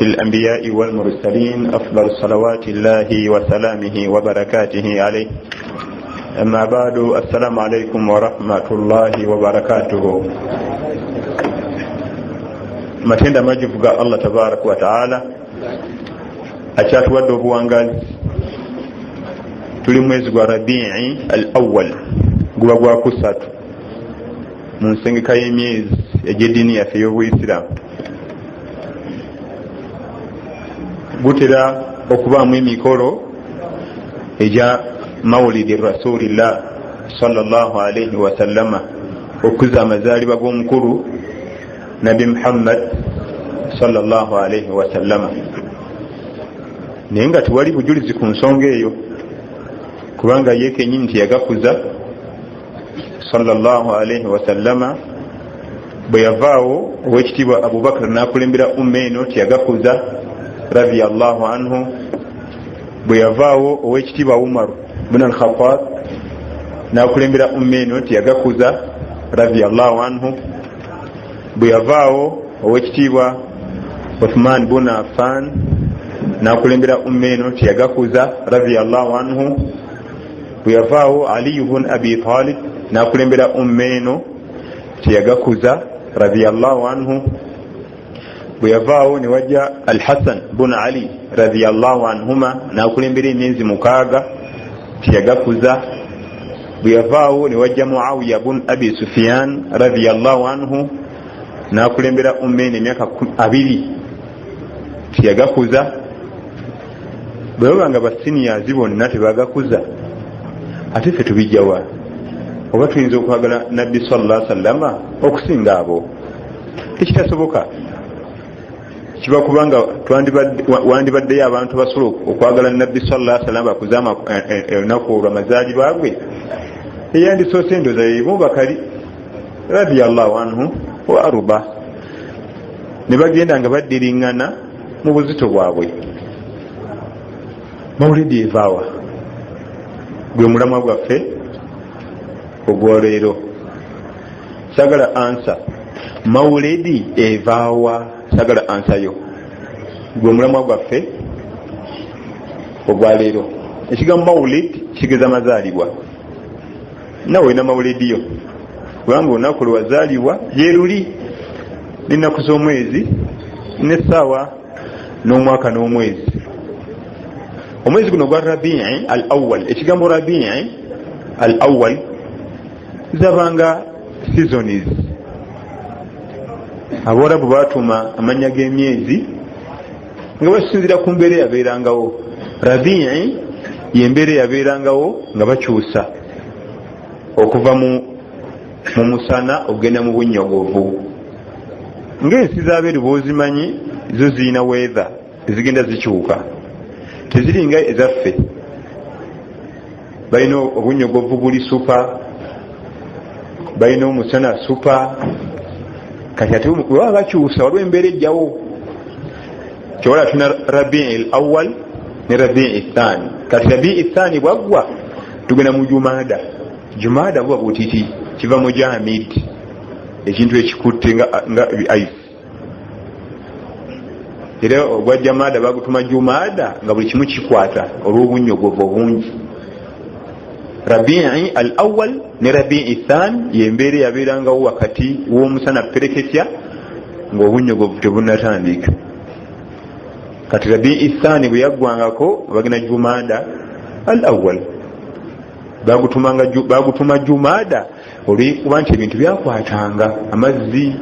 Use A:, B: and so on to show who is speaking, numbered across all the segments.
A: الأنبياء والمرسلين أفضل صلوات الله وسلامه وبركاته عليه. أما بعد، السلام عليكم ورحمة الله وبركاته. matenda majivu ga Allah tabarak wa taala akyatuwadde obuwangazi. Tuli mwezi gwa Rabi'i al-awwal guba gwa kusatu mu nsengeka y'emyezi egy'eddiini yaffe y'Obuyisiraamu. Gutera okubaamu emikolo egya mawulidi rasulillah sallallahu alayhi wa sallama, okuza amazaalibwa g'omukulu Nabi Muhammad sallallahu alayhi wa sallama. Naye nga tewali bujulizi ku nsonga eyo, kubanga ye kennyini nti yagakuza sallallahu alayhi wa sallama. Bwe yavaawo ow'ekitiibwa Abubakar n'akulembera umma eno tiyagakuza radiyallahu anhu. Bwe yavaawo ow'ekitiibwa Umar bin al-Khattab n'akulembera umma eno tiyagakuza radiyallahu anhu. Bwe yavaawo ow'ekitiibwa Uthman bin Affan n'akulembera umma eno tiyagakuza radiyallahu anhu. Bwe yavaawo Ali bin Abi Talib n'akulembera umma eno tiyagakuza radiyallahu anhu. Bwe yavaawo ne wajja Al-Hassan bin Ali radiyallahu anhuma n'akulembera emyezi 6 tiyagakuza. Bwe yavaawo ne wajja Muawiya bin Abi Sufyan radiyallahu anhu n'akulembera umma eno emyaka 2 tiyagakuza. Bwe babanga basiniyazi bonna tebagakuza, ate ffe tubijjawa? Oba tuyinza okwagala Nabbi sallallahu alaihi wasallam okusinga abo? Tekitasoboka. Kiba kubanga wandibaddeyo abantu basobola okwagala Nabbi sallallahu alaihi wasallam bakuzama olunaku olw'amazaalibwa gwe. Eyandisoose ndoza yemu Bakari radiyallahu anhu wa aruba, ne bagenda nga baddiriŋŋana mu buzito bwabwe. Mawulidi evaawa gwe mulamwa gwaffe ogw'olweero. Sagala ansa mawulidi evaawa, sagala ansayo gwe mulamwa gwaffe ogwaleero. Ekigambo mawulidi kigeza mazaalibwa. Nawe olina mawulidiyo, kubanga olunaku lwazaalibwa yeruli n'ennaku z'omwezi n'essaawa n'omwaka n'omwezi. Omwezi guno gwa Rabi'i al-awwal, ekigambo Rabi'i al-awwal zabanga seasons. Abawarabu baatuma amannya g'emyezi nga basinzira ku mbeera yabeerangawo. Rabi'i y'embeera yabeerangawo nga bakyusa okuva mu musana okugenda mu bunnyogovu. Ng'ensi z'abeeru b'ozimanyi zo zirina weather ezigenda zikyuka, teziringa ezaffe. Balina obunnyogovu buli super, balina omusana super. Kati ate bwebaba bakyusa waliwo embeera ejjawo. Kyewala tuna Rabi'i al-awwal ne Rabi'i al-thani. Kati Rabi'i al-thani bwaggwa tugenda mu Jumada. Jumada buba butiti, kiva mu Jamid, ekintu ekikutte nga ice. Era ogwa Jamada bagutuma Jumada nga buli kimu kikwata olw'obunnyogovu obungi. Rabi'i al-awwal ne Rabi'i al-thani y'embeera yabeerangawo wakati w'omusana pereketya ng'obunnyogovu tebunnatandika. Kati Rabi'i al-thani bwe yaggwangako bagenda Jumada al-awwal. Bagutuma Jumada olw'ekuba nti ebintu byakwatanga, amazzi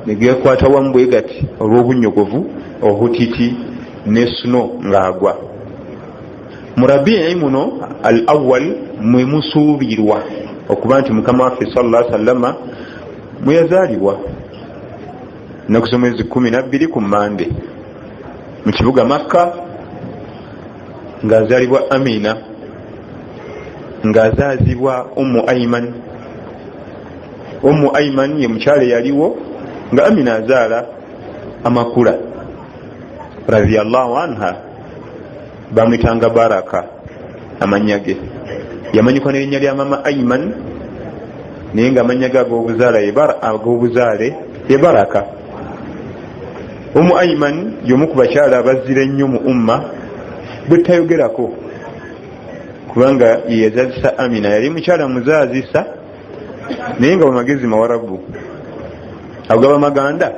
A: ne geekwata wamu bwe gati olw'obunnyogovu obutiti ne snow ng'agwa. Mu Rabi'i muno al-awwal mwe musuubirwa okuba nti Mukama waffe sallallahu alaihi wasallam mwe yazaalibwa. Nnaku z'omwezi 12 ku Mande mu kibuga Makka, ng'azaalibwa Amina, ng'azaazibwa Ummu Ayman. Ummu Ayman ye mukyala yaliwo nga Amina azaala amakula radiyallahu anha. Bamwitanga Baraka amannya ge. Yamanyikwa n'erinnya lya mama Ayman, naye nga amannya ge ag'obuzaale ye Baraka. Ayman y'omu ku bakyala abazira ennyo mu umma bwe tayogerako kubanga yeyazazisa Amina yali mukyala muzaazisa naye nga bamagezi mawarabu agaba maganda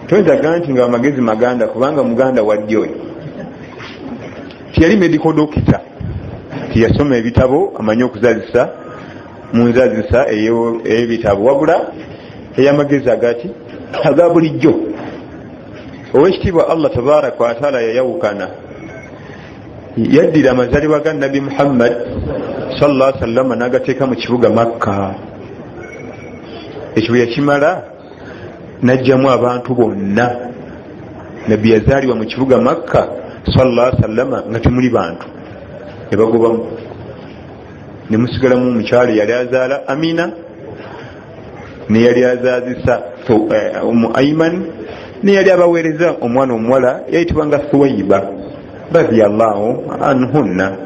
A: toyinzaga nti nga bamagezi maganda kubanga muganda waddi oyo tiyali medical doctor tiyasoma ebitabo amanye okuzaazisa mu nzaazisa ey'ebitabo wabula ey'amagezi agati aga bulijjo. Owekitiibwa Allah tabaraka wa taala yayawukana yaddira amazaalibwa ga Nabi Muhammad sallallahu alaihi wasallam n'agateeka mu kibuga Makka. Ekyo yakimala n'ajjamu abantu bonna. Nabbi yazaalibwa mu kibuga Makka sallallahu alaihi wasallam nga temuli bantu ne bagobamu, ne musigalamu omukyala yali azaala Amina ne yali azaazisa Ayman ne yali abaweereza omwana omuwala yayitibwanga Thuwayba radiyallahu anhunna.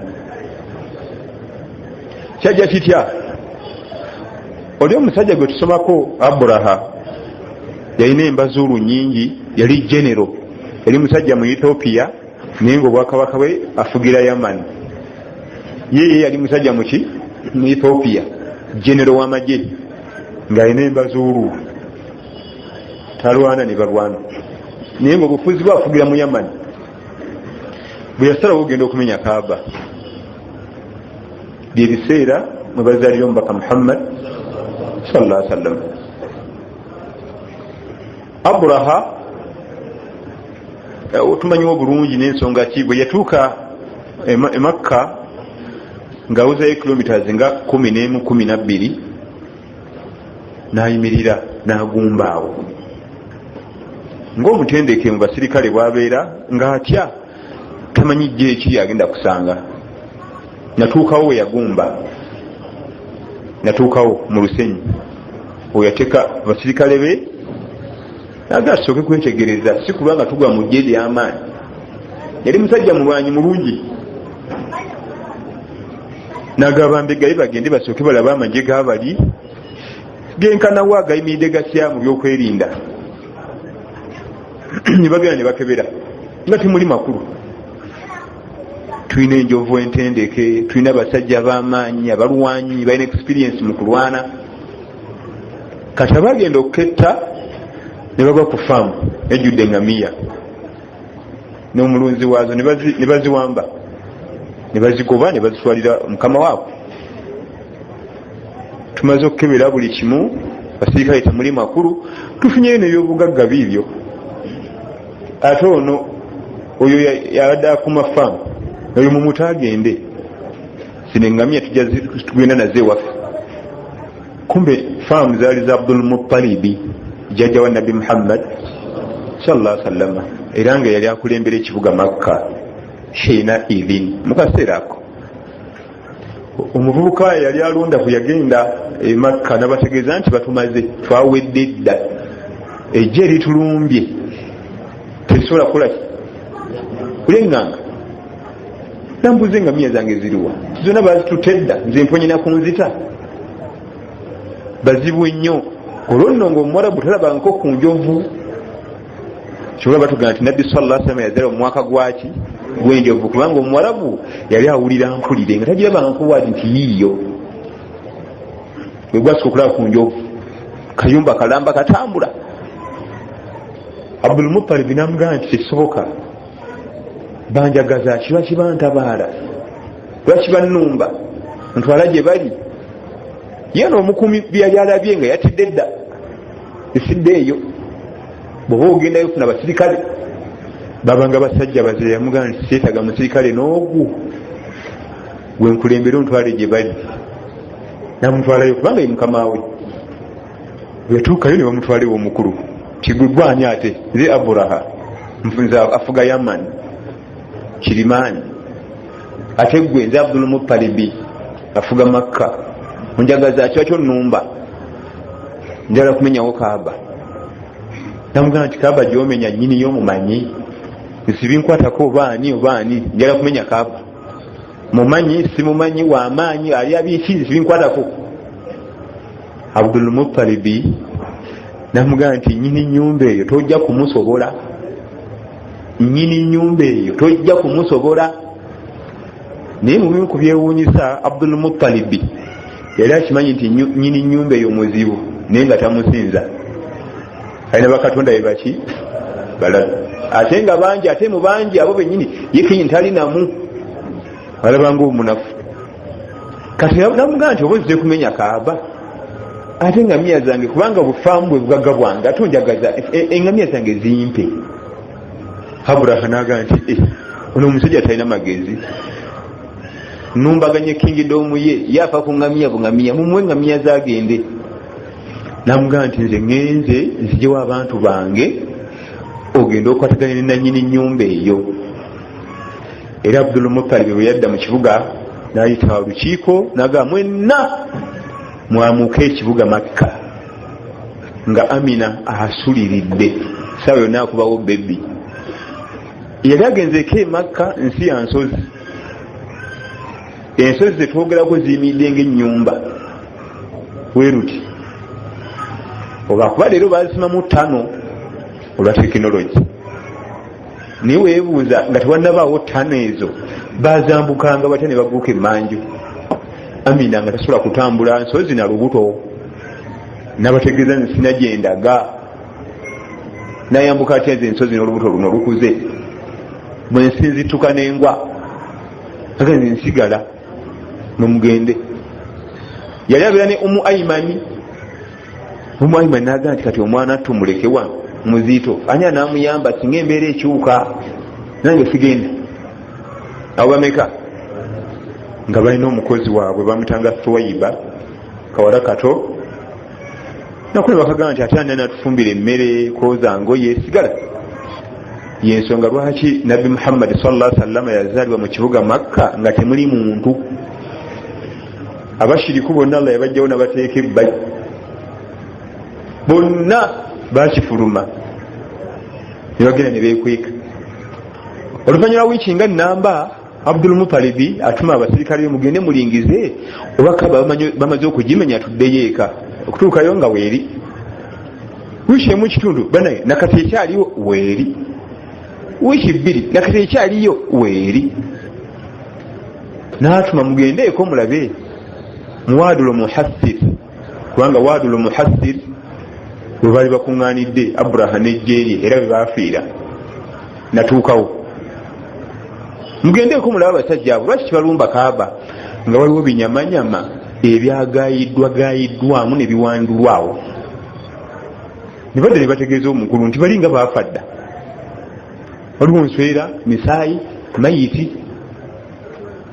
A: Kyajja kitya oli omusajja gwe tusomako Abraha yalina embazuulu nyingi, yali genero, yali musajja mu Ethiopia naye nga obwakabaka bwe afugira Yaman. Yeye yali musajja muki mu Ethiopia, genero w'amagye ng'alina embazuulu, talwana ne balwana naye nga obufuzi bwe afugira mu Yaman. Bwe yasalawo ogenda okumenya Kaaba, bye biseera mwe bazaalira omubaka Muhammad sallallahu alaihi wasallam. Abraha tumanyiwo bulungi n'ensonga ki bwe yatuuka e Makka ng'awuzayo kilometers nga 11-12 n'ayimirira n'agumba awo ng'omutendeke mu basirikale bw'abeera ng'atya tamanyi jje ekiri agenda kusanga. Natuukawo we yagumba, natuukawo mu lusenyi oyo yateeka basirikale be naga tusooke kwetegereza, si kubanga tugwa mu jje ly'amaanyi. Yali musajja mulwanyi mulungi, n'agamba mbeggayi bagende basooke balaba amagye g'abali genkanawo agayimiridde gatya mu byokwerinda. Ne bagenda ne bakebera nga timuli makulu. Tulina enjovu entendeke, tulina abasajja b'amaanyi abalwanyi balina experience mu kulwana. Kati bagenda okuketta ne bagwa ku faamu ejjudde engamiya n'omulunzi waazo ne baziwamba ne bazigoba ne bazitwalira mukama waabwe. Tumaze okukebera buli kimu, basirikale temuli makulu, tufunyeyo n'ebyobugagga biibyo. Ate ono oyo yabadde akuma faamu oyo mumuta agende zino engamiya tugenda nazo ewaffe. Kumbe faamu zaali za Abdul Muttalibi jjajja wa Nabi Muhammad sallallahu alaihi wasallam, era nga yali akulembera ekibuga Makka Hina idhin. Mu kaseera ako omuvubuka yali alonda bwe yagenda e Makka n'abategeeza nti batumaze, twawedde dda, ejje litulumbye, tesobola kukola kulenganga. Nambuze engamiya zange ziriwa, zonna bazitutedda, nze mponyena ku nzita. Bazibu nnyo olwo nno ng'omuwarabu talabangako ku njovu. Kyolwa batugamba nti Nabbi sallallahu alaihi wasallam yazaala mu mwaka gwaki gw'enjovu, kubanga omuwarabu yali awulira mpulire nga tagirabangako bwati nti yiiyo bwe gwasika okulaba ku njovu, kayumba kalamba katambula. Abdul Muttalib n'amugamba nti tekisoboka, banjagaza lwaki bantabaala, lwaki bannumba, ntwala gye bali. Ye n'omukumi byali alabye nga yatidde dda, esidde eyo. Bw'oba ogendayo funa basirikale babanga basajja bazira, yamugamba nti seetaga musirikale n'ogwo, gwe nkulembera ontwale gye bali. Namutwalayo kubanga ye mukama we. Bwe yatuukayo ne bamutwala omukulu, tigwe gwani ate? Nze Abraha, nze afuga Yaman Kirimaani. Ate gwe nze Abdul Muttalibi afuga Makka. Onjagaza kyakyo nnumba, njala kumenyawo Kaaba. Namugamba nti Kaaba gy'omenya nnyini y'omumanyi, sibinkwatako obaani, njala kumenya Kaaba. Mumanyi simumanyi, w'amaanyi ali abiki, sibinkwatako. Abdul Muttalibi namugamba nti nyini nyumba eyo tojja kumusobola, nyini nyumba eyo tojja kumusobola. Naye mu bimu ku byewuunyisa Abdul Muttalib yali akimanyi nti nyini nyumba eyo muzibu naye nga tamusinza. Alina bakatonda be baki balala ate nga bangi, ate mu bangi abo bennyini yekenyi talinamu alabanga omunafu. Kati namugamba nti oba ozze kumenya Kaaba ate engamiya zange kubanga bufaamu bwe bugagga bwange ate onjagaza engamiya zange zimpe. Aburaha naga nti ono omusajja talina magezi, numbaganye kingdom ye yafa ku ngamiya bungamiya mumwe ngamiya zagende. Namugamba nti nze ngenze nzijewo abantu bange ogenda okwataganya na nyini nyumba eyo. Era Abdul Muttalib bwe yadda mu kibuga n'ayita olukiiko naga mwenna mwamuke ekibuga Makka nga Amina asuliridde sawa yonna akubawo bebbi. Yali agenzeko e Makka nsi ya nsozi, ensozi zetwogerako ziyimiridde ng'ennyumba weruti oba kuba leero bazimamu ttano olwa tekinologi. Naye weebuuza nga tewannabaawo ttano ezo bazambukanga batya ne baguuka emmanju. Amina nga tasobola kutambula nsozi na lubuto, n'abategeeza nsina gyendaga nayambuka atya nze ensozi n'olubuto luno lukuze bwe nsinzituka n'engwa agenze nsigala nomugende. Yali abeera ne Aimani. Aimani naga nti kati omwana tumulekewa muzito anya namuyamba singa embeera ekyuka nange sigenda. Abo bameka nga balina omukozi waabwe bamutanga Thuwaiba kawala kato nakule bakagamba nti ate ani natufumbira emmere koza ngoye sigala. Yensonga lwaki Nabbi Muhammad sallallahu alaihi wasallam yazaalibwa mu kibuga Makka nga temuli muntu. Abashiriku bonna Allah yabajjawo nabateeka ebbayi bonna bakifuluma ne bagenda ne beekweka. Oluvannyuma wiiki nga nnamba Abdul Muttalib atuma abasirikale be mugende mulingize oba Kaaba bamaze okugimenya tuddeyo eka. Okutuukayo nga weeri wiiki emu kitundu banaye nakati ekyaliwo weeri, wiiki bbiri nakati ekyaliyo weeri. N'atuma mugendeeko mulabe mu Wadul Muhassir, kubanga Wadul Muhassir bwe baali bakuŋŋaanidde Aburaha n'ejje lye era bwe baafiira. Natuukawo mugendeeko mulaba abasajja abo lwaki kibalumba Kaaba nga waliwo binyamanyama ebyagayiddwamu ne biwandulwawo. Ne badde ne bategeeza omukulu nti balinga baafa dda, waliwo nswera misaayi mayiti.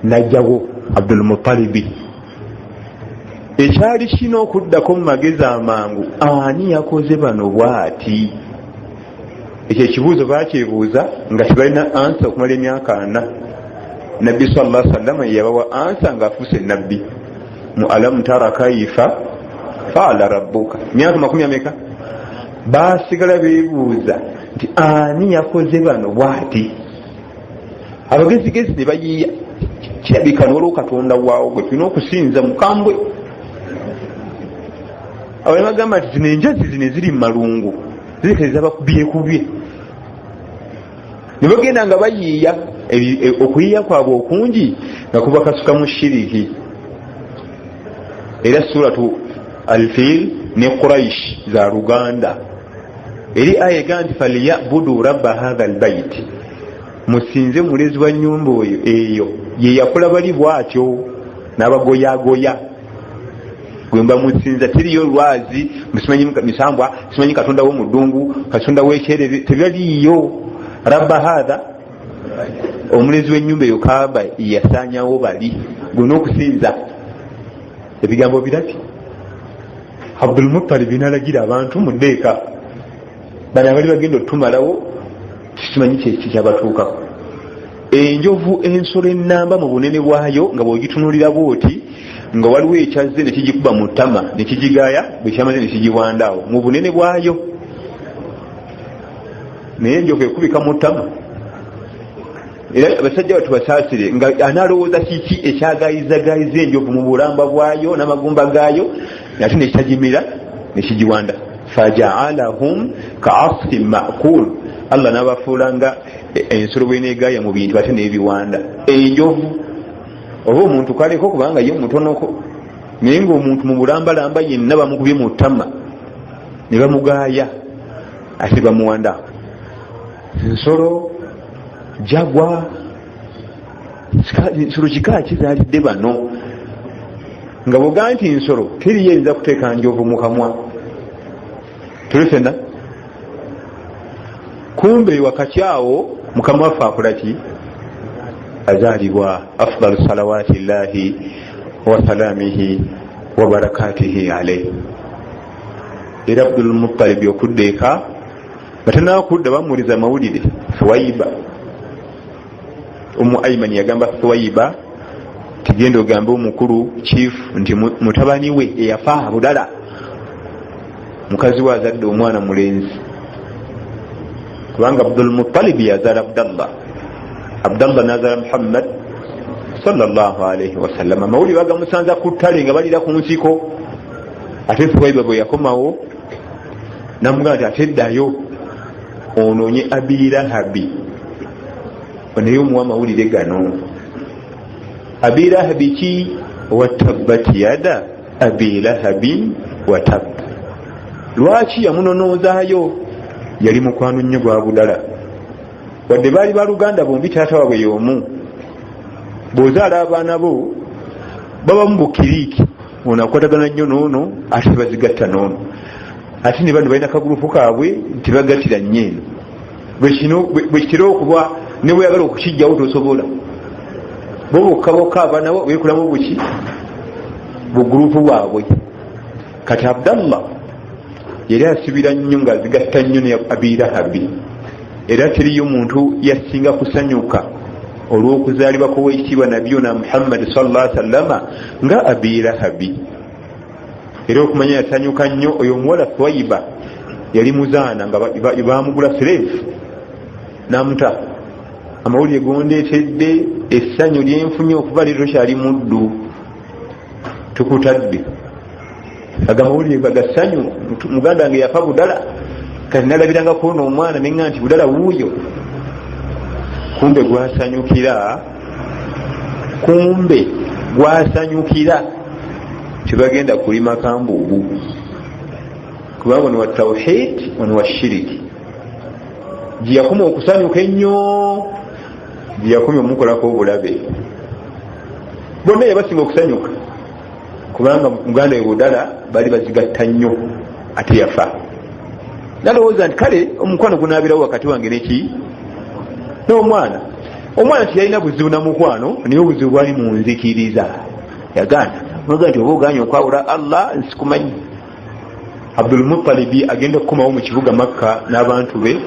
A: Najjawo Abdul Muttalib ekyali kino okuddako mu magezi amangu, ani yakoze bano bw'ati? Ekyo ekibuuzo bakyebuuza nga tebalina ansa okumala emyaka 4. Nabbi sallallahu alaihi wasallam yabawa ansa ng'afuuse nabbi mu alam tara kaifa faala rabbuka. Myaka 40 basigala beebuuza nti ani yakoze bano bw'ati? Abagezigezi ne bayiiya kirabika n'olwo Katonda waawo gwe tulina okusinza mukambwe. Awo ne bagamba nti zino enjazi zino eziri mu malungu zitekereza bakubyekubye. Ne bagenda nga bayiiya, okuyiiya kwabwe okungi nga kuba kasuka mu shiriki. Era suratu Al-Fil ne Quraish za Luganda eri aya egamba nti falyabudu rabba hadha albayt, musinze mulezi wa nnyumba eyo. Ye yakola bali bwatyo n'abagoyagoya gwemba musinza tiriyo lwazi musimanyi misambwa simanyi Katonda wo mudungu Katonda w'ekyerere tebaliyo. Rabba hadha omulezi w'ennyumba eyo Kaaba yasaanyawo bali gwena okusinza. Ebigambo birati Abdul Muttalib n'alagira abantu muddeeka bano abali bagenda otumalawo kimanyi kyabatuukako. Enjovu ensolo ennamba mu bunene bwayo nga bw'ogitunulira bw'oti nga waliwo ekyazze ne kigikuba mu ttama ne kigigaaya bwe kyamaze ne kigiwandaawo mu bunene bwayo. Naye enjovu ekubika mu ttama. Era abasajja batu basaasire nga analowooza kiki ekyagayizagayiza enjovu mu bulamba bwayo n'amagumba gaayo ate ne kitagimira ne kigiwanda. faja'alahum ka'asfin ma'kul Allah nabafuulanga ensolo bwenegaya mu bintu ate n'ebiwanda. Enjovu oba omuntu kaleko kubanga ye mutonoko naye ng'omuntu mu bulambalamba yenna bamukubye mu ttama ne bamugaaya ate bamuwanda. Ensolo jagwa nsolo kika kizaalidde bano nga boga nti nsolo teriyo eyinza kuteeka njovu mu kamwa tulifena kumbe wakati awo mukama waffe akolaki azaalibwa afdalu salawati llahi wa salamihi wa barakatihi alayhi. Era Abdul Muttalib okuddeeka batanakudda bamuwuliza amawulire Thuwaiba Ayman yagamba Thuwaiba tigenda ogambe omukulu chief nti mutabani we eyafa budala mukazi we azadde omwana mulenzi kubanga Abdul Muttalib yazaala Abdallah nazala Muhammad sallallahu alayhi wasallam. Amawulire bagamusanza ku ttale nga balira ku nsiko ate Thuwaiba bwe yakomawo namugamba nti ate ddayo onoonye Abi Lahabi oneyo muwa amawulire gano. Abi Lahabi ki watabbat yada Abi Lahabin watab. Lwaki yamunonozaayo? Yali mukwano nnyo gwa budala wadde baali baluganda bombi taata waabwe y'omu. Bw'ozaala abaana bo babamu bukiriiki ono akwatagana nnyo n'ono ate bazigatta n'ono ate ne bano balina kagulupu kaabwe nti bagattira nnyo eno. Bwe kitera okuba ne bweyagala okukijjawo tosobola bo bokka abaana bo beekulamu buki bugulupu bwabwe. Kati Abdallah yali asibira nnyo ng'azigatta nnyo ne Abi Lahabi. Era teriyo muntu yasinga kusanyuka olw'okuzaalibwa kw'owekitiibwa nabiyuna Muhammad sallallahu alaihi wasallam nga Abi Lahabi. Era okumanya yasanyuka nnyo oyo omuwala Thuwaiba yali muzaana nga bamugula slave namuta. Amawulire gondeetedde essanyu lyenfunye okuva leero kyali muddu tukutadde aga mawulire bagassanyu muganda wange yafa budala kati nalabiranga kuona omwana nenga nti budala wuuyo. Kumbe gwasanyukira tibagenda kulima kambugu kubanga ono wa tawhid ono wa shiriki giyakoma okusanyuka ennyo giyakomya omukolako obulabe. Bonna yabasinga okusanyuka kubanga muganda we budala bali bazigatta nnyo ate yafa. Nalowooza nti kale omukwano gunaabirawo wakati wange neki n'omwana. Omwana tiyalina buzibu na mukwano naye obuzibu bwali mu nzikiriza. Yagaana noga nti oba oganye okwawula Allah nsikumanyi. Abdul Muttalib agenda okukomawo mu kibuga Makka n'abantu be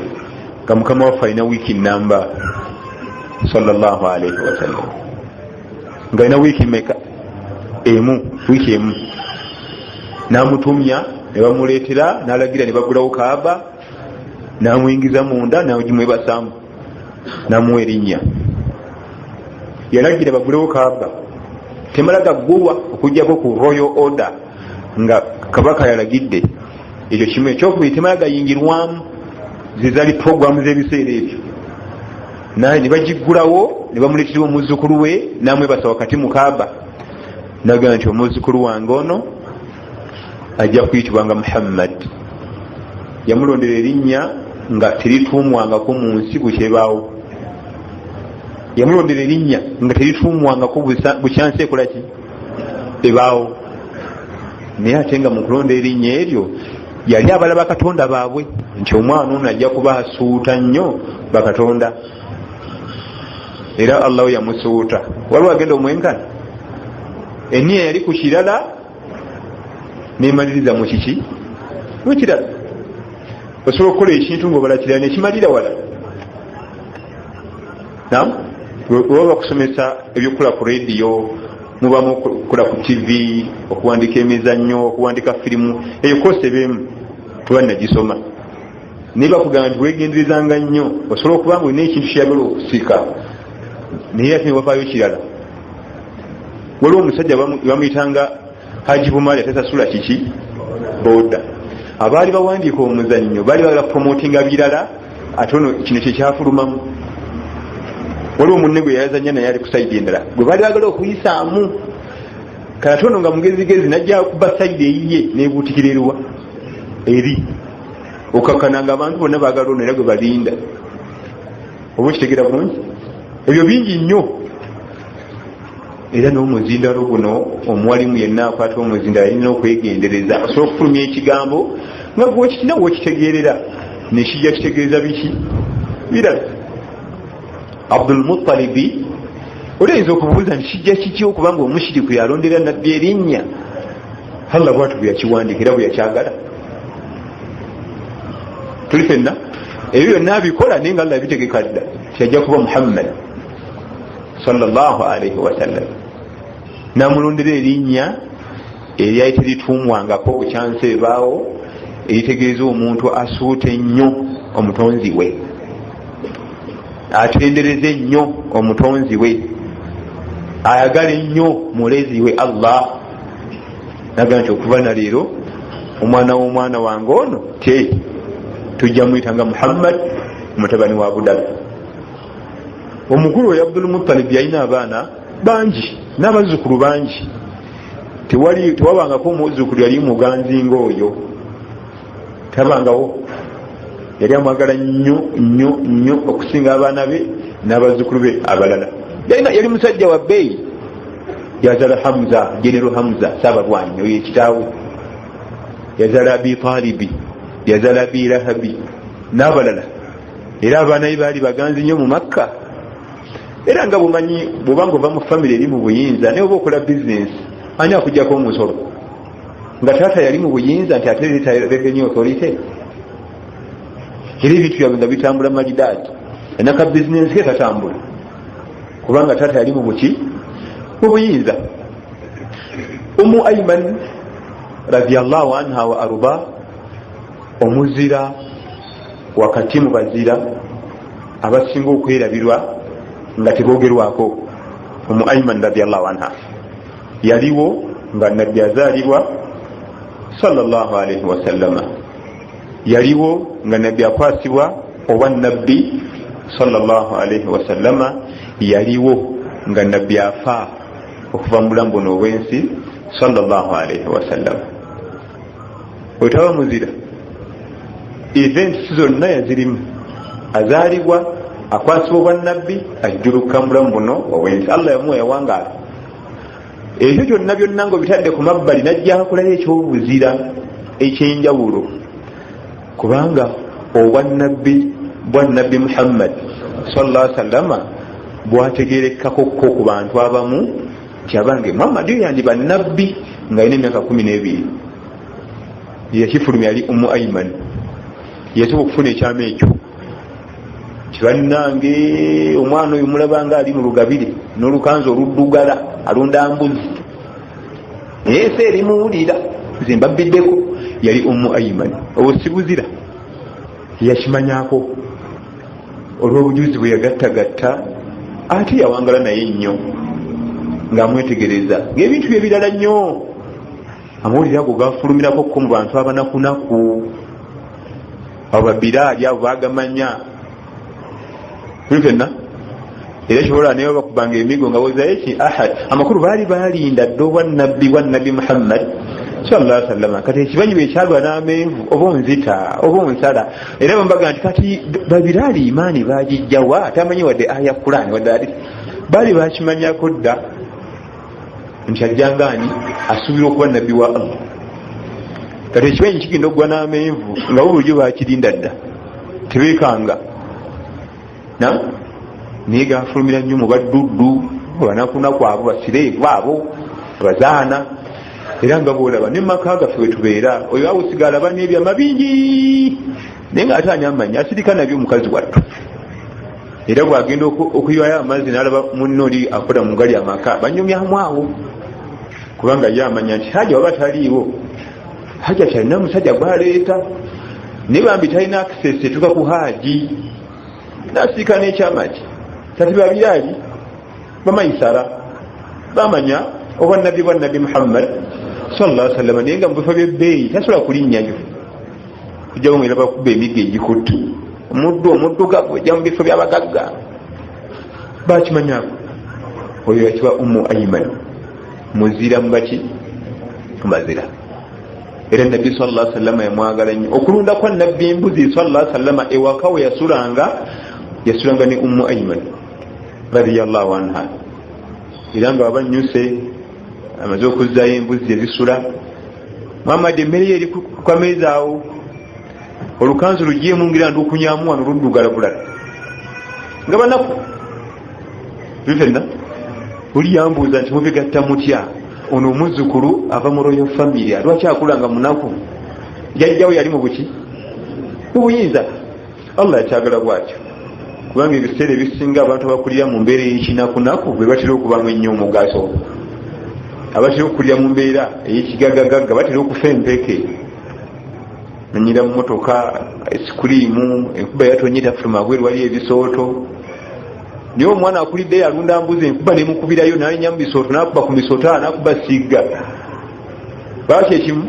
A: nga mukama waffe alina wiiki namba sallallahu alayhi wasallam nga alina wiiki meka wiiki emu n'amutumya ne bamuleetera n'alagira ne bagulawo Kaaba n'amuyingiza munda n'agimwebasamu n'amuwa erinnya. Yalagira bagulewo Kaaba temala gaggulwa okujjako ku royal order nga kabaka yalagidde. Ekyo kimu. Ekyokubiri temala gayingirwamu zizali programu z'ebiseera ebyo. Naye ne bagiggulawo ne bamuleetera omuzzukulu we n'amwebasa wakati mu Kaaba n'agamba nti omuzzukulu wange ono ajja kuyitibwanga Muhammad. Yamulondera erinnya nga terituumwangako mu nsi bukyebaawo. Yamulondera erinnya nga terituumwangako bukyansi ekolaki ebaawo. Naye ate nga mu kulonda erinnya eryo yali abala bakatonda baabwe nti omwana ono ajja kuba asuuta nnyo bakatonda. Era Allah yamusuuta. Waliwo agenda omwenkana enniya yali ku kirala nemaliriza mu kiki wekirala. Osobola okukola ekintu ngaobala kirala nekimalira wala. Oba bakusomesa ebyokukola ku rediyo mubamu okukola ku TV okuwandika emizannyo okuwandika firimu eyo kose bemu tubanagisoma naye bakugamba nti wegenderezanga nnyo osobola okuba nga olina ekintu kyeyagala okusika naye ate newavaayo kirala. Waliwo omusajja bamuyitanga Haji Bumali atasasula kiki boda. abaali bawandiika omuzannyo baali bapromotinga birala ate ono kino kyekyafulumamu. Waliwo munne gwe yazanya naye ali ku sayidi endala gwe baali bagala okuyisaamu kati ono nga mugezigezi najja kuba sayidi eyiye nebuutikira eruwa eri okakkana nga abantu bonna baagala ono era gwe balinda. oba okitegeera bulungi. Ebyo bingi nnyo. Era n'omuzindalo guno omuwalimu yenna akwata omuzindalo alina okwegendereza asobola okufulumya ekigambo nga gwekitina wekitegeerera nekijja kitegeeza biki birala. Abdul Muttalibi oleyinza okubuuza nti kijja kiki okubanga omushiriku yalondera nabbi erinnya Allah bwatu bwe yakiwandiikira bwe yakyagala. Tuli fenna ebyo byonna abikola naye nga Allah bitegeka dda kyajja kuba Muhammad sallallahu alaihi wasallam. Namulondera erinnya eryali terituumwangako bukyansi ebaawo eritegeeza omuntu asuute ennyo omutonzi we, atendereze ennyo omutonzi we, ayagala ennyo mulezi we Allah. Naga nti okuva na leero omwana w'omwana wange ono tujja muyitanga Muhammad mutabani wa Abudala. Omukulu we Abdul Muttalib yalina abaana bangi n'abazzukulu bangi. Tewabangako omuzzukulu yali muganzi ng'oyo, tabangawo. Yali amwagala nnyo okusinga abaana be n'abazzukulu be abalala. Yali musajja wa bbeeyi. Yazala Hamza, General Hamza Ssabalwanyi oyo ekitaawe. Yazala Abi Talibi, yazala Abi Lahabi n'abalala. Era abaana be baali baganzi nnyo mu Makka. Era nga bumanyi bwobanga ova mu famire eri mu buyinza naye oba okola bizinesi ani akugjako omusolo nga taata yali mu buyinza nti ate leeta revenue authority. Era ebintu byabwe nga bitambula malidaadi enaka bizinesi ke tatambula kubanga taata yali mu buki mu buyinza. Ummu Ayman radiyallahu anha wa arba omuzira wakati mu bazira abasinga okwerabirwa nga tebogerwako. Ummu Ayman radiyallahu anha yaliwo nga nabbi azaalibwa sallallahu alaihi wasallama, yaliwo nga nabbi akwasibwa oba nabbi sallallahu alaihi wasallama, yaliwo nga nabbi afa okuva mu bulamu buno obwensi sallallahu alaihi wasallama. Otaba muzira events zonna yazirimu, azaalibwa, akwasibwa obwannabbi, ajjuluka mu bulamu buno obwensi. Allah yamuwa yawangaala. Ekyo kyonna byonna ng'obitadde ku mabbali najja akolayo ekyobuzira ekyenjawulo kubanga obwannabbi Muhammad sallallahu alaihi wasallama bwategerekakokko ku bantu abamu nti abange Muhammad yo yandiba nabbi ng'alina emyaka 12. Yakifulumya yali Ummu Ayman. Yasobola okufuna ekyama ekyo kibannange omwana oyo mulabanga ali mu lugabire n'olukanzu oluddugala alunda mbuzi naye se erimuwulira nze mbabbiddeko. Yali Ummu Ayman. Obwo sibuzira yakimanyako olw'obujuzi bwe yagattagatta ate yawangala naye nnyo ng'amwetegereza ng'ebintu bye birala nnyo. Amawulire ago gafulumirako ko mu bantu abanakunaku abo babiraali abo bagamanya fenna. Era kibola naye bakubanga emigo nga wozayo ki ahad. Amakulu baali balinda dde obwannabbi Muhammad sallallahu alaihi wasallam. Kati ekibanyi bwe kyalwa n'amenvu oba onzita oba onsala. Era bambaga nti kati babiraali imaani baagijjawa tamanyi wadde aya Qur'an wadde hadisi. Baali bakimanyako dda nti ajjangaani asuubira okuba nabbi wa Allah. Kati ekibanyi kigenda okugwa n'amenvu nga bo bulijjo baakirinda dda tebeekanga naye gafulumira nnyo mu badduddu banakunaku abo basireevu abo bazaana. Era nga boolaba ne maka gaffe we tubeera oyo awo sigala alaba n'ebyama bingi naye nga ate ani amanyi asirika nabyo omukazi wattu. Era bwagenda okuyiwayo amazzi n'alaba munno oli akola mu gali amaka banyumyamu awo kubanga ye amanya nti haja waba taliiwo haja talina musajja gwaleeta naye bambi talina access etuka ku haji nasika n'ekyamaki. Kati babiraali bamayisala bamanya obwannabbi Muhammad sallallahu alaihi wasallam naye nga mu bifo by'ebbeeyi tasobola kulinnyayo kujja mwera bakuba emigga egikutte omuddu gajja mu bifo by'abagagga bakimanyako oyo yakiba Ummu Ayman muzira mubaki mubazira era nabbi sallallahu alaihi wasallam yamwagala nnyo okulunda kwa nabbi embuzi sallallahu alaihi wasallam ewaka we yasulanga ne Ummu Ayman radiyallahu anha era nga abanyuse amaze okuzzayo embuzi ezisula Muhammad emmere eri kwa meeza awo olukanzu lugiye ngira ndukunyamu wano luddugala bulala nga banaku bifenna uli yambuuza nti mubigatta mutya ono omuzzukulu ava mu royal family lwaki akulanga munaku jajjawo yali mu buki mubuyinza Allah yakyagala bwatyo kubanga ebiseera ebisinga abantu abakulira mu mbeera ey'ekinakunaku bwe batera okubamu ennyo omugaso abatera okukulira mu mbeera ey'ekigagagagga batera okufa empeke nanyira mu motoka esikuriimu enkuba yatonye tafuluma bweru wali ebisooto niyo omwana akulidde yalunda mbuzi enkuba nemukubirayo nalinya mu bisooto nakuba ku misota nakuba sigga baki ekimu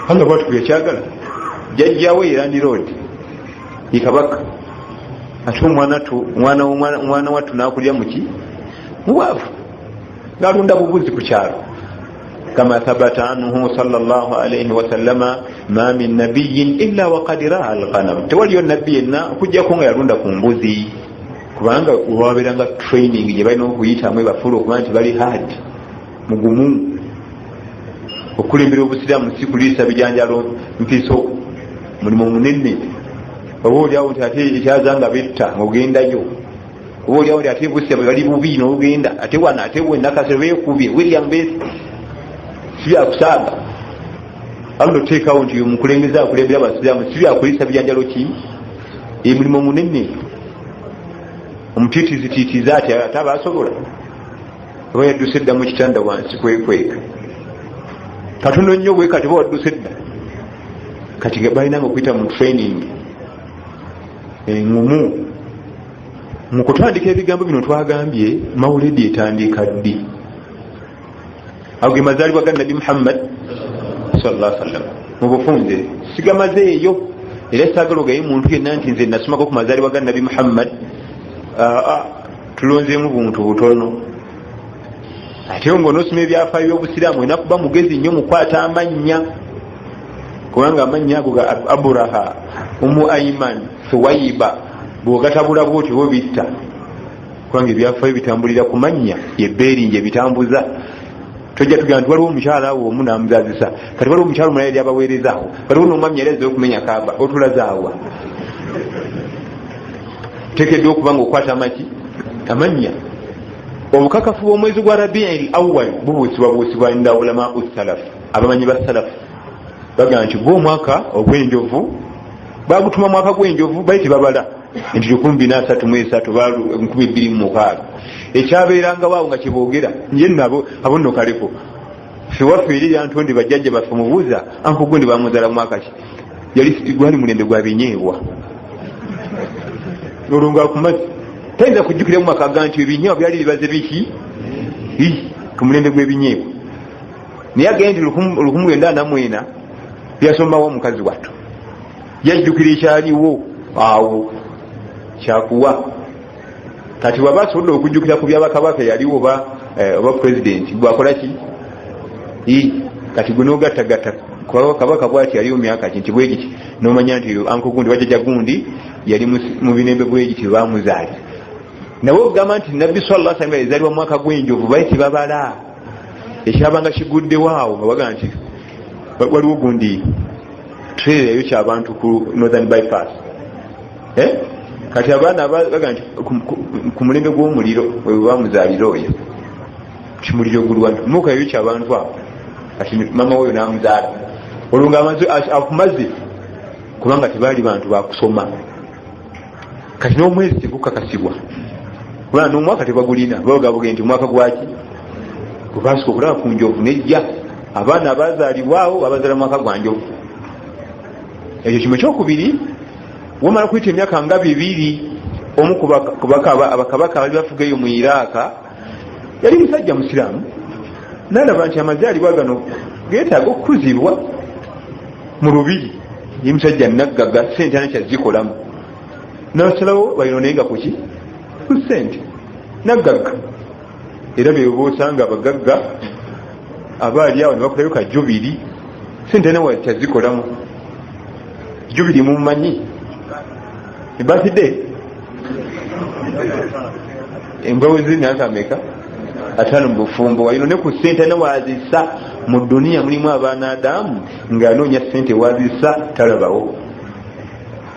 A: anga bwatukuya kyagala jajjawe Land Road ikabaka ate omwana wattu nakulira muki muwaavu nalunda bubuzi ku kyalo kama thabata anhu sallallahu alayhi wasallama ma min nabiyyin illa waqad ra'a al-ghanam tewaliyo nabbi yenna okujjako nga yalunda ku mbuzi kubanga waberanga training gye balina okuyitamu ebafuula okuba nti bali hard mugumu okulembera obusiraamu si kuliisa bijanjalo mpiso mulimu munene oba oliawo nti ate ekyazanga betta ng'ogendayo oba oliawo nti ate busira bwe bali bubi n'ogenda ate wana ate wenakasero beekubye William Besi si byakusaaga alno teekawo nti omukulembeze akulembera abasiraamu si byakuliisa bijanjalo ki mulimu munene omutiitizitiitiza ati ate abasobola oba yadduse dda mu kitanda wansi kwekweka katono nnyo bwe kati ba wadduse dda kati balinanga okuyita mu training engumu mu kutandika ebigambo bino twagambye mawulidi etandika ddi ago ge mazaalibwa ga Nabi Muhammad sallallahu alaihi wasallam mu bufunze sigamazeeyo era saagala ogaye muntu yenna nti nze nasomako ku mazaalibwa ga Nabi Muhammad tulonzeemu buntu butono ate ng'onoosoma ebyafaayo by'obusiraamu olina kuba mugezi nnyo mukwata amannya kubanga amannya ago ga Aburaha Ummu Ayman Suwaiba bw'ogatabula bw'otyo bobitta kubanga ebyafaayo bitambulira ku mannya yebbeeringi ebitambuza tojja tugamba nti waliwo omukyala awo omu n'amuzazisa kati waliwo omukyala omulala yali abaweerezaawo waliwo n'omwami yali azze okumenya kaaba otulazaawa tekedde okuba ng'okwata amaki amannya obukakafu bw'omwezi gwa Rabiul Awwal bubuusibwa inda ulama usalaf abamanyi ba salaf bagamba nti gw'omwaka ogw'enjovu bagutuma mwaka gw'enjovu bali tebabala nti 2033 2026 ekyabeeranga waawo nga kyeboogera nje nabo abo nno kaleko fewaffe eri yantondi bajjajja baffe mubuuza anko gundi bamuzaala mwaka ki yali gwali mulembe gwa binyeebwa olwo ngaakumazi tayinza kujjukira mu maka ga nti ebinyeebwa byali bibaze biki ku mulembe gw'ebinyeebwa naye agende 1994 byasomawo omukazi wattu yajjukira ekyaliwo awo kyakuwa kati waba asobodde okujjukira ku byabakabaka yaliwo oba pulezidenti gwakola ki kati gwe n'ogattagatta kabaka bwati yaliwo myaka ki nti bwegiti n'omanya nti anko gundi wajjaja gundi yali mu binembe bwegiti bamuzaali nawe okugamba nti nabbi sallallahu alaihi wasallam yazaalibwa mu mwaka gw'enjovu bali tebabala ekyabanga kiguddewaawo nga bagamba nti waliwo gundi trailer eyo ky'abantu ku northern bypass kati abaana baga nti ku mulembe gw'omuliro we bamuzaalira oyo kimuliro gulwana muka eyo ky'abantu abo kati mama weyo n'amuzaala olwo ng'amaze akumaze kubanga tebaali bantu bakusoma kati n'omwezi tegukakasibwa kubanga n'omwaka tebagulina babaga nti omwaka gwaki gwebasika okulaba ku njovu nejja abaana abazaalibwawo babazaala mwaka gwa njovu ekyo kimu ekyokubiri wamala kuyita emyaka nga 2 omu abakabaka bali bafuga eyo mu Iraka yali musajja musiraamu nalaba nti amazaalibwa gano geetaaga okukuzibwa mu lubiri ye musajja naggaga sente ana kyazikolamu nasalawo bayonenga kuki ku sente naggaga era bebo osanga abagagga abaali awo ne bakolayo ka jubiri sente nawe kyazikolamu jubiri mumanyi ebaside embawezi nakameka atano mu bufumbo wayinone ku sente nawazisa mu duniya mulimu abaana Adamu ng'anoonya sente wazisa talabawo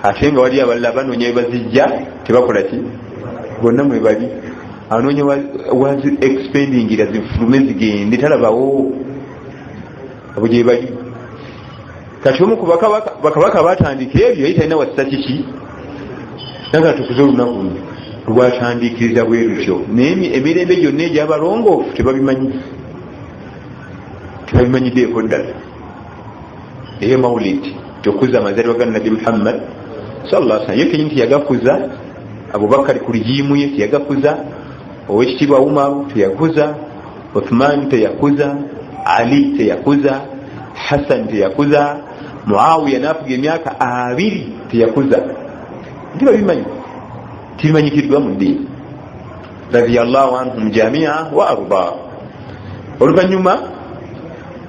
A: ate nga wali abalala banoonya bazijja tebakola ki bonna mwe bali anoonya wazi expendingira zifulume zigende talabawo abo gye bali kati omu ku bakabaka batandika ebyo yali talina wasisa kiki naga tukuze olunaku lwatandikiriza bwe lutyo naye emirembe gyonna egyabalongoofu tebabimanyiddeeko ddala eyo mawulidi tokuza amazaalibwa ga nabi Muhammad sallallahu alaihi wasallam ye kenyini teyagakuza Abubakar ku lijimu ye teyagakuza owekitiibwa Umar teyakuza Uthman teyakuza Ali teyakuza Hassan teyakuza Muawiya nafuga emyaka 2 teyakuza ndibabimanyi tibimanyikiddwa mu ddiini radiyallahu anhum jamia wa arda. Oluvannyuma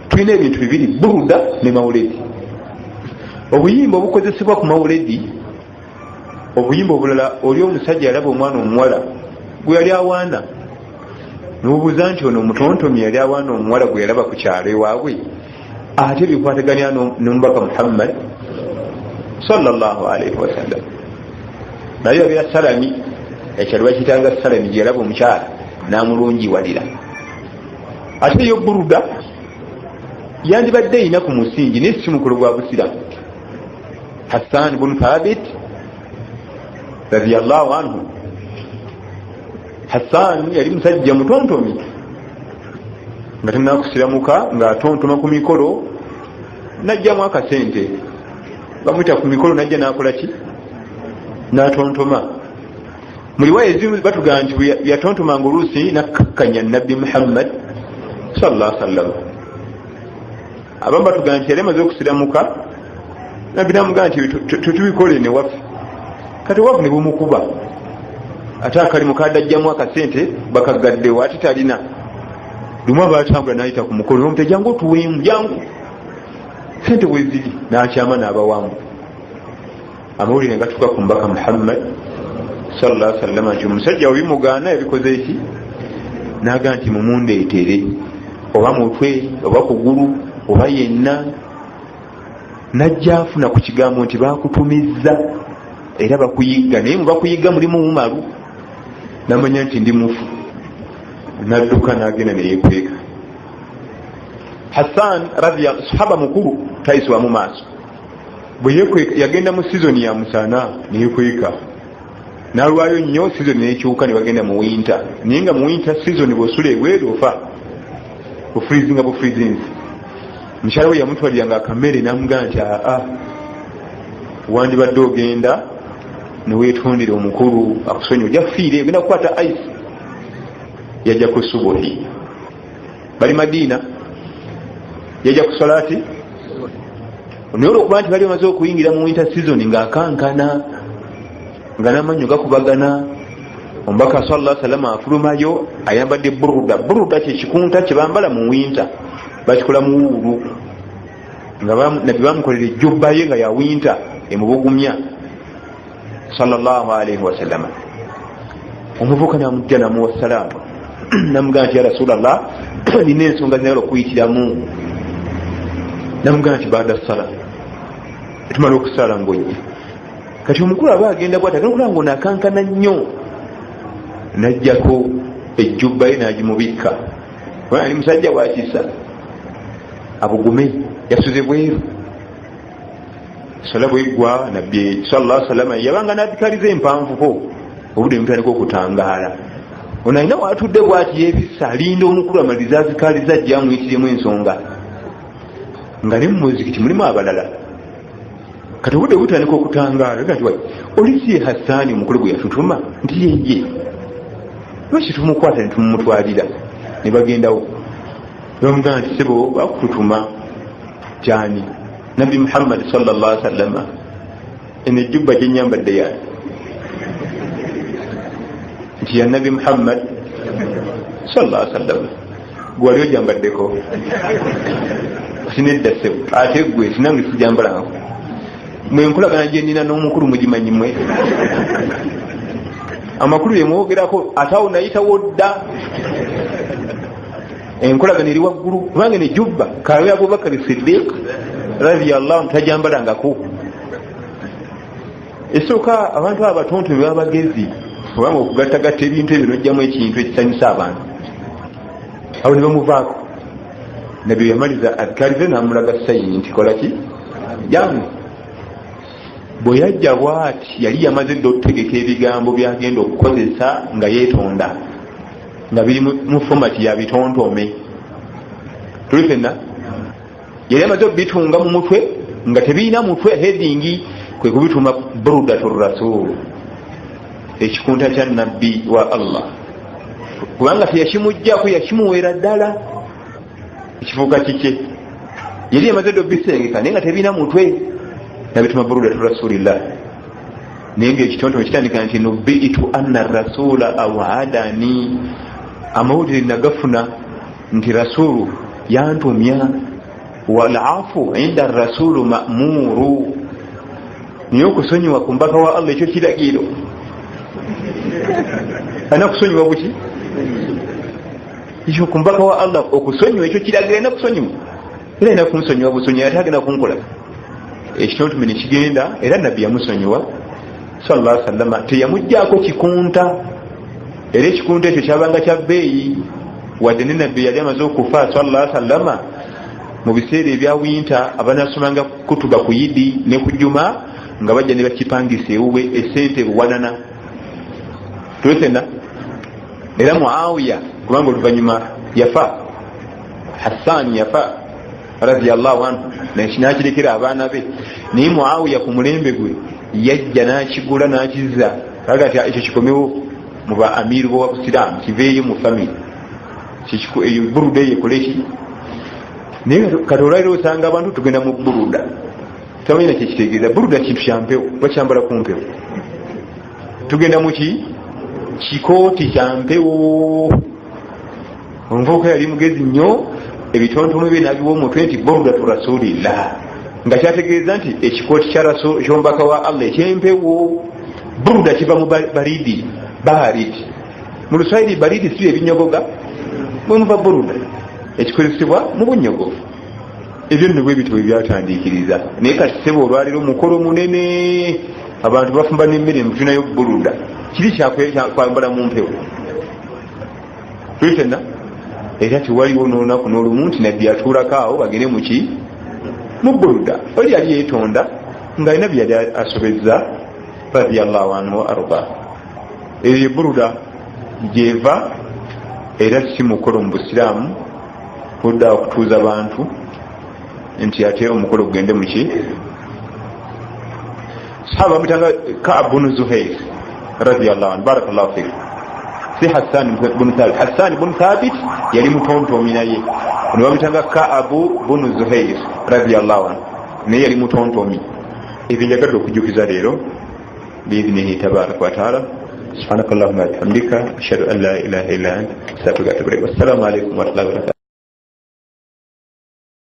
A: tulina ebintu bibiri, buruda ne mawulidi. Obuyimba obukozesebwa ku mawulidi, obuyimba obulala oli omusajja alaba omwana omuwala gwe yali awaana n'obuuza nti ono omutontomi yali awaana omuwala gwe yalaba ku kyalo ewaabwe, ate bikwataganya n'omubaka Muhammad sallallahu alaihi wasallam. Naye yabeera salami, ekyalo bakitanga salami gye yalaba omukyala n'amulungiwalira. Ate yo buruda yandibadde erina ku musingi naye si mukolo gwa busiramu. Hassan bin Thabit radiyallahu anhu, Hassan yali musajja mutontomi nga tenakusiramuka ng'atontoma ku mikolo, najjamu akasente bamuyita ku mikolo, najja n'akola ki? N'atontoma. Mu riwaya ezimu batugamba nti yatontomanga oluusi nakkakkanya nabbi Muhammad sallallahu alaihi wasallam. Abamu batugamba nti yali amaze okusiramuka, nabbi namugamba nti tutubikole ne waffe. Kati waffe ne bumukuba, ate akalimu kadajjamu akasente bakagaddewo, ate talina. Lumu abatambula n'ayita ku mukolo n'omuta jangu otuweemu jangu sente weziri, n'akyama n'abawamu. Amawulire nga tuka ku mbaka Muhammad sallallahu alaihi wasallam nti omusajja obimugaana yabikoze eki? N'agamba nti mumundeetere, oba mutwe oba kugulu oba yenna. Najja afuna ku kigambo nti bakutumizza era bakuyigga, naye mubakuyigga mulimu mumalu. Namanya nti ndi mufu, nadduka n'agenda neyekweka. Hassan radiyallahu sahaba mukulu tayiswa mu maaso, bwe yekweka yagenda mu sizoni ya musana neyekweka, n'alwayo nnyo sizoni n'ekyuka ne bagenda mu winter. Naye nga mu winter sizoni bw'osula ebweru ofa, bufrizinga bufrizinzi. Mukyala we yamutwaliranga akamere n'amugamba nti wandibadde ogenda neweetondera omukulu akusonyi, ojja kufiire, ogenda kukwata ice. Yajja ku subuhi, bali Madiina, yajja ku salati. Naye olwokuba nti bali bamaze okuyingira mu winter season ng'akankana nga n'amannyo gakubagana, omubaka sallallahu alaihi wasallam afulumayo ayambadde buruda. Buruda kye kikunta kye bambala mu winter, bakikola mu wuulu, nga nabbi bamukolera ejjubba ye nga ya winter emubugumya sallallahu alaihi wasallam. Omuvuka n'amujja n'amuwa salaamu, namugamba nti ya Rasulallah, nina ensonga zinayala okuyitiramu. Namugamba nti baada sala tumala okusala ng'ojja. Kati omukulu aba agenda bw'ati, agenda okulaba ng'onaakankana nnyo, n'ajjako ejjubba ye n'agimubikka. Ali musajja bw'akisa abugume, yasuze bweru. Sala bw'eggwa nabbi sallallahu alaihi wasallam yabanga n'adikaliza empanvuko, obudde mutandika okutangaala. Ono alina watudde bw'ati yeebisa, alinda omukulu amaliriza azikaliza ajja amuyitirimu ensonga, nga ne mu muzikiti mulimu abalala. Kati obudde butandika okutangaala, gati wali oli si ye Hassaani omukulu gwe yatutuma nti yeye, lwaki tumukwata ne tumumutwalira? Ne bagendawo, bamugamba nti sebo bakututuma kyani? Nabi Muhammad sallallahu alaihi wasallam ene jubba jenyambadde ya nti ya Nabi Muhammad sallallahu alaihi wasallam gwali ojambaddeko sinedda sebo ate gwe sinange sijambalako mwe nkolagana gye nnina n'omukulu mugimanyi mwe amakulu yemwogerako atawo nayitawo dda enkolagana eri waggulu kubanga ne jubba kawe Abubakar Siddiq radiyallahu anhu tajambalangako esooka abantu abatonto baba bagezi kubanga okugattagatta ebintu ebyo nojjamu ekintu ekisanyusa abantu awo ne bamuvaako nabyo yamaliza adkarize namulaga sayini nti kolaki jangu bwe yajja bwati yali yamaze dda okutegeka ebigambo byagenda okukozesa nga yeetonda nga biri mu fomati ya bitontome tuli fenna yali amaze okubitunga mu mutwe nga tebiina mutwe headingi kwe kubituma burudatu rasul ekikunta kya nabbi wa Allah kubanga teyakimujjako yakimuweera ddala ekifuuka kike yali yamaze dda okubisengeka naye nga tebiina mutwe nabituma burudatu rasulillah naye ngaekitontome kitandika nti nubbiitu anna rasula awaadani amawulire nagafuna nti rasulu yantumya walafu inda rasulu ma'muru naye okusonyiwa ku mbaka wa Allah ekyo kiragiro ana kusonyiwa buki ekyo ku mbaka wa Allah okusonyiwa ekyo kiragiro ena kusonyiwa era ena kumusonyiwa busonyiwa ate agenda kunkola ekitontome ne kigenda era nabbi yamusonyiwa sallallahu alaihi wasallam teyamujjaako kikunta era ekikunta ekyo kyabanga kya bbeeyi wadde ne nabbi yali amaze okufa sallallahu alaihi wasallam mu biseera ebya winta abanasomanga kutuba ku yidi ne ku juma nga bajja ne bakipangisa ewuwe esente buwanana tulesena era Muawiya kubanga oluvannyuma yafa Hassan yafa radiyallahu anhu nakirekera abaana be naye Muawiya ku mulembe gwe yajja n'akigula n'akizza kagati ekyo kikomewo mu ba amiru b'Abusiraamu kiveeyo mu family eyo buruda eyekoleki naye kati olwaliro osanga abantu tugenda mu buruda tamanyi nakyo kitegeeza buruda kintu kya mpewo bakyambala ku mpewo tugenda mu kikooti kya mpewo omuvubuka yali mugezi nnyo ebitontome bye nabiwa omutwe nti burudatu rasulillah nga kyategeeza nti ekikooti kyombaka wa Allah ekyempewo buruda kiva mu baridi baharidi mu luswahili baridi si ebinyogoga mwe muva buruda ekikozesebwa mu bunyogovu ebyo nno bwe bitwe byatandikiriza naye kati sebo olwaliro mukolo munene abantu bafumba n'emmere mutunayo buruda kiri kyakwambala mu mpewo tulitena era tiwaliwo n'olunaku n'olumu nti nabbi atuulako awo bagende mu buruda oli yali yeetonda nga alina byali asobezza radiyallahu anhu wa arda eyo buruda gyeva era si mukolo mu busiraamu kudda okutuuza abantu nti ate omukolo gugende muki sahaba mutanga Ka'b bin Zuhair radiyallahu anhu barakallahu fiik si Hassan bin Thabit yali mutontomi naye ne bamutanga Ka'b bin Zuhair radiyallahu anhu naye yali mutontomi ebyo njagadde okujjukiza leero biidhnihi tabaraka wa taala subhanakallahumma wa bihamdika ashhadu an la ilaha illa anta astaghfiruka wa atubu ilayk. Wassalamu alaykum wa rahmatullahi wa barakatuh.